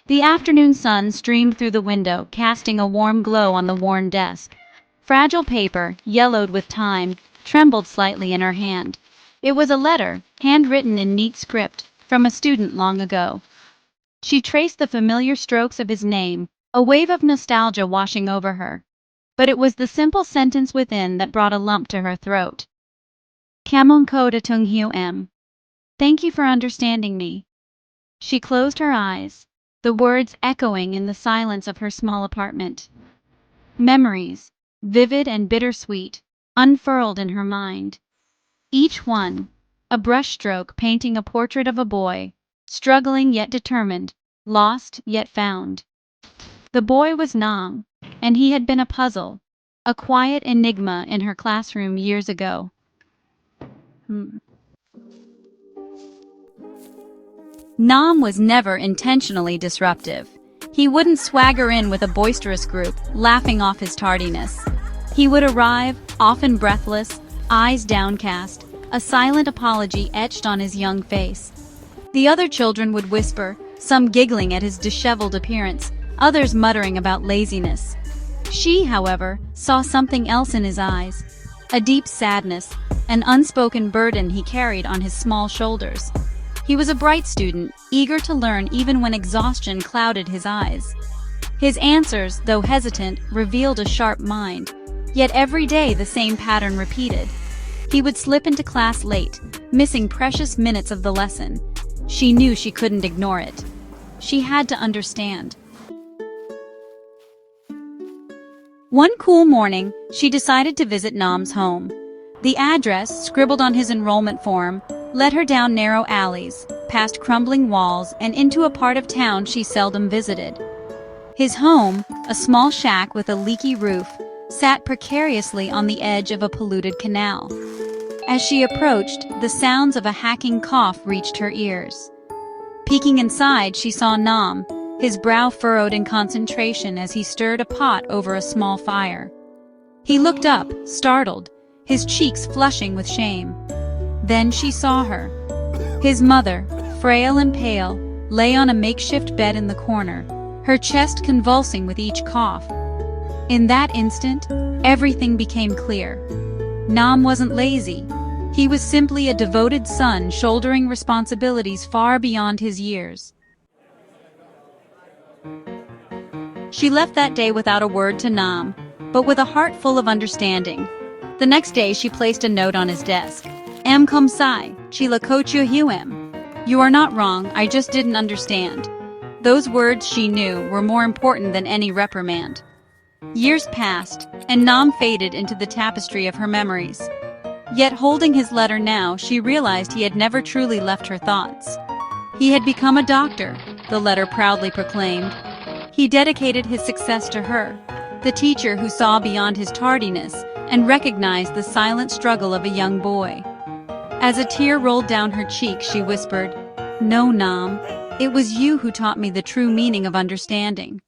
The afternoon sun streamed through the window, casting a warm glow on the worn desk. Fragile paper, yellowed with time, trembled slightly in her hand. It was a letter, handwritten in neat script, from a student long ago. She traced the familiar strokes of his name, a wave of nostalgia washing over her. But it was the simple sentence within that brought a lump to her throat. Cảm ơn cậu đã từng hiểu em. Thank you for understanding me. She closed her eyes, the words echoing in the silence of her small apartment. Memories, vivid and bittersweet, unfurled in her mind. Each one, a brushstroke painting a portrait of a boy, struggling yet determined, lost yet found. The boy was Nam, and he had been a puzzle, a quiet enigma in her classroom years ago. Nam was never intentionally disruptive. He wouldn't swagger in with a boisterous group, laughing off his tardiness. He would arrive, often breathless, eyes downcast, a silent apology etched on his young face. The other children would whisper, some giggling at his disheveled appearance, others muttering about laziness. She, however, saw something else in his eyes, a deep sadness, an unspoken burden he carried on his small shoulders. He was a bright student, eager to learn even when exhaustion clouded his eyes. His answers, though hesitant, revealed a sharp mind. Yet every day the same pattern repeated. He would slip into class late, missing precious minutes of the lesson. She knew she couldn't ignore it. She had to understand. One cool morning, she decided to visit Nam's home. The address, scribbled on his enrollment form, led her down narrow alleys, past crumbling walls, and into a part of town she seldom visited. His home, a small shack with a leaky roof, sat precariously on the edge of a polluted canal. As she approached, the sounds of a hacking cough reached her ears. Peeking inside, she saw Nam, his brow furrowed in concentration as he stirred a pot over a small fire. He looked up, startled, his cheeks flushing with shame. Then she saw her. His mother, frail and pale, lay on a makeshift bed in the corner, her chest convulsing with each cough. In that instant, everything became clear. Nam wasn't lazy. He was simply a devoted son shouldering responsibilities far beyond his years. She left that day without a word to Nam, but with a heart full of understanding. The next day she placed a note on his desk. Am comme ça, chi la coach huem. You are not wrong, I just didn't understand. Those words, she knew, were more important than any reprimand. Years passed, and Nam faded into the tapestry of her memories. Yet holding his letter now, she realized he had never truly left her thoughts. He had become a doctor, the letter proudly proclaimed. He dedicated his success to her, the teacher who saw beyond his tardiness and recognized the silent struggle of a young boy. As a tear rolled down her cheek, she whispered, "No, Nam, it was you who taught me the true meaning of understanding."